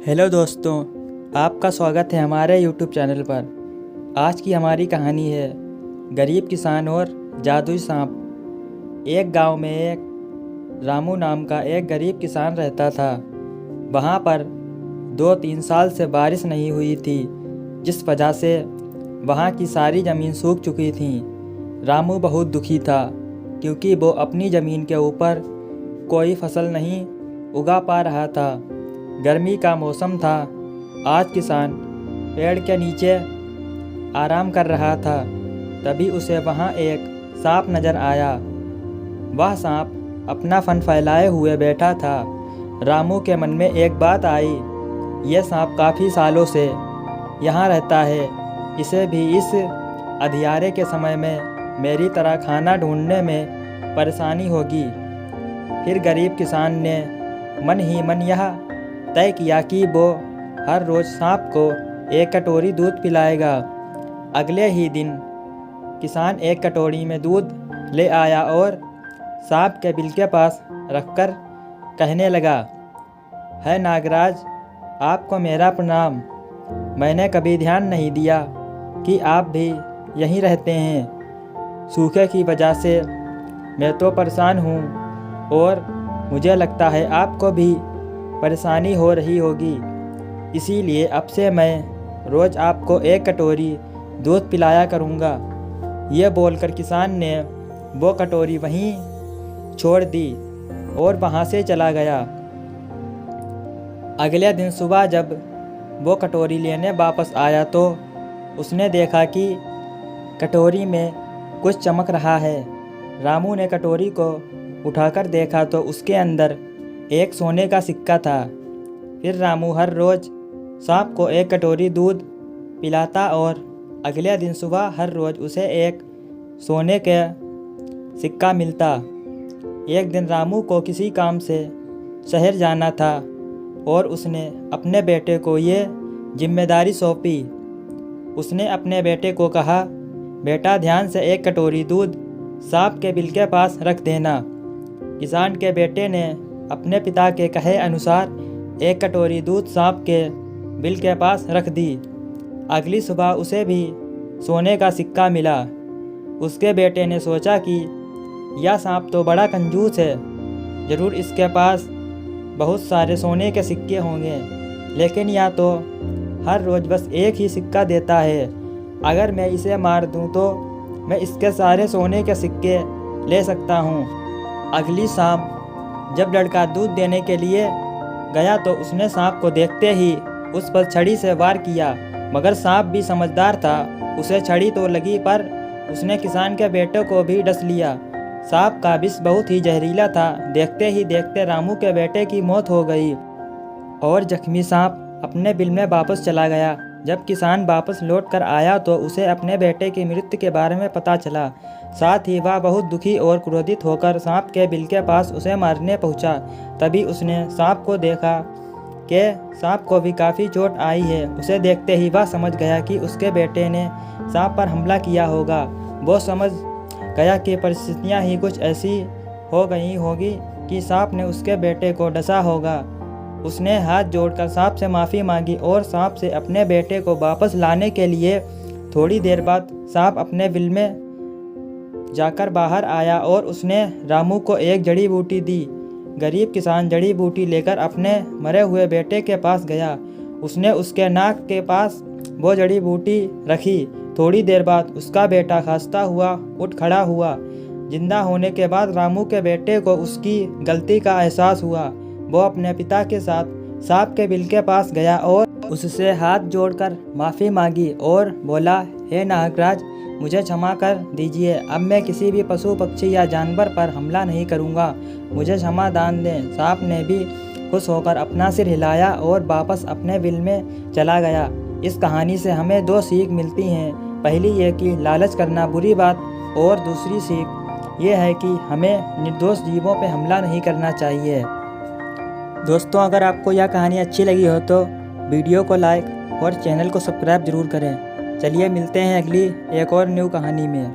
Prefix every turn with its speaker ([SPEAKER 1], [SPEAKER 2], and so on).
[SPEAKER 1] Hello दोस्तों, आपका स्वागत है हमारे YouTube चैनल पर। आज की हमारी कहानी है गरीब किसान और जादुई सांप। एक गांव में एक रामू नाम का एक गरीब किसान रहता था। वहां पर 2-3 साल से बारिश नहीं हुई थी, जिस वजह से वहां की सारी ज़मीन सूख चुकी थी। रामू बहुत दुखी था क्योंकि वो अपनी ज़मीन के ऊपर कोई फसल नहीं उगा पा रहा था। गर्मी का मौसम था। आज किसान पेड़ के नीचे आराम कर रहा था। तभी उसे वहाँ एक सांप नज़र आया। वह सांप अपना फन फैलाए हुए बैठा था। रामू के मन में एक बात आई, यह सांप काफ़ी सालों से यहाँ रहता है, इसे भी इस अंधियारे के समय में मेरी तरह खाना ढूंढने में परेशानी होगी। फिर गरीब किसान ने मन ही मन यह तय किया कि वो हर रोज़ सांप को एक कटोरी दूध पिलाएगा। अगले ही दिन किसान एक कटोरी में दूध ले आया और सांप के बिल के पास रखकर कहने लगा, है नागराज, आपको मेरा प्रणाम। मैंने कभी ध्यान नहीं दिया कि आप भी यहीं रहते हैं। सूखे की वजह से मैं तो परेशान हूँ और मुझे लगता है आपको भी परेशानी हो रही होगी, इसीलिए अब से मैं रोज़ आपको एक कटोरी दूध पिलाया करूँगा। ये बोलकर किसान ने वो कटोरी वहीं छोड़ दी और वहाँ से चला गया। अगले दिन सुबह जब वो कटोरी लेने वापस आया तो उसने देखा कि कटोरी में कुछ चमक रहा है। रामू ने कटोरी को उठाकर देखा तो उसके अंदर एक सोने का सिक्का था। फिर रामू हर रोज़ सांप को एक कटोरी दूध पिलाता और अगले दिन सुबह हर रोज़ उसे एक सोने का सिक्का मिलता। एक दिन रामू को किसी काम से शहर जाना था और उसने अपने बेटे को ये जिम्मेदारी सौंपी। उसने अपने बेटे को कहा, बेटा ध्यान से एक कटोरी दूध सांप के बिल के पास रख देना। किसान के बेटे ने अपने पिता के कहे अनुसार एक कटोरी दूध सांप के बिल के पास रख दी। अगली सुबह उसे भी सोने का सिक्का मिला। उसके बेटे ने सोचा कि यह सांप तो बड़ा कंजूस है, ज़रूर इसके पास बहुत सारे सोने के सिक्के होंगे, लेकिन यह तो हर रोज़ बस एक ही सिक्का देता है। अगर मैं इसे मार दूं तो मैं इसके सारे सोने के सिक्के ले सकता हूं। अगली शाम जब लड़का दूध देने के लिए गया तो उसने सांप को देखते ही उस पर छड़ी से वार किया, मगर सांप भी समझदार था। उसे छड़ी तो लगी पर उसने किसान के बेटे को भी डस लिया। सांप का विष बहुत ही जहरीला था। देखते ही देखते रामू के बेटे की मौत हो गई और जख्मी सांप अपने बिल में वापस चला गया। जब किसान वापस लौट कर आया तो उसे अपने बेटे की मृत्यु के बारे में पता चला। साथ ही वह बहुत दुखी और क्रोधित होकर सांप के बिल के पास उसे मारने पहुंचा। तभी उसने सांप को देखा कि सांप को भी काफ़ी चोट आई है। उसे देखते ही वह समझ गया कि उसके बेटे ने सांप पर हमला किया होगा। वो समझ गया कि परिस्थितियां ही कुछ ऐसी हो गई होगी कि सांप ने उसके बेटे को डसा होगा। उसने हाथ जोड़कर सांप से माफ़ी मांगी और सांप से अपने बेटे को वापस लाने के लिए थोड़ी देर बाद सांप अपने बिल में जाकर बाहर आया और उसने रामू को एक जड़ी बूटी दी। गरीब किसान जड़ी बूटी लेकर अपने मरे हुए बेटे के पास गया। उसने उसके नाक के पास वो जड़ी बूटी रखी। थोड़ी देर बाद उसका बेटा खांसता हुआ उठ खड़ा हुआ। जिंदा होने के बाद रामू के बेटे को उसकी गलती का एहसास हुआ। वो अपने पिता के साथ सांप के बिल के पास गया और उससे हाथ जोड़कर माफ़ी मांगी और बोला, हे नागराज, मुझे क्षमा कर दीजिए। अब मैं किसी भी पशु पक्षी या जानवर पर हमला नहीं करूंगा। मुझे क्षमा दान दें। सांप ने भी खुश होकर अपना सिर हिलाया और वापस अपने बिल में चला गया। इस कहानी से हमें 2 सीख मिलती हैं। पहली ये कि लालच करना बुरी बात, और दूसरी सीख ये है कि हमें निर्दोष जीवों पर हमला नहीं करना चाहिए। दोस्तों, अगर आपको यह कहानी अच्छी लगी हो तो वीडियो को लाइक और चैनल को सब्सक्राइब ज़रूर करें। चलिए मिलते हैं अगली एक और न्यू कहानी में।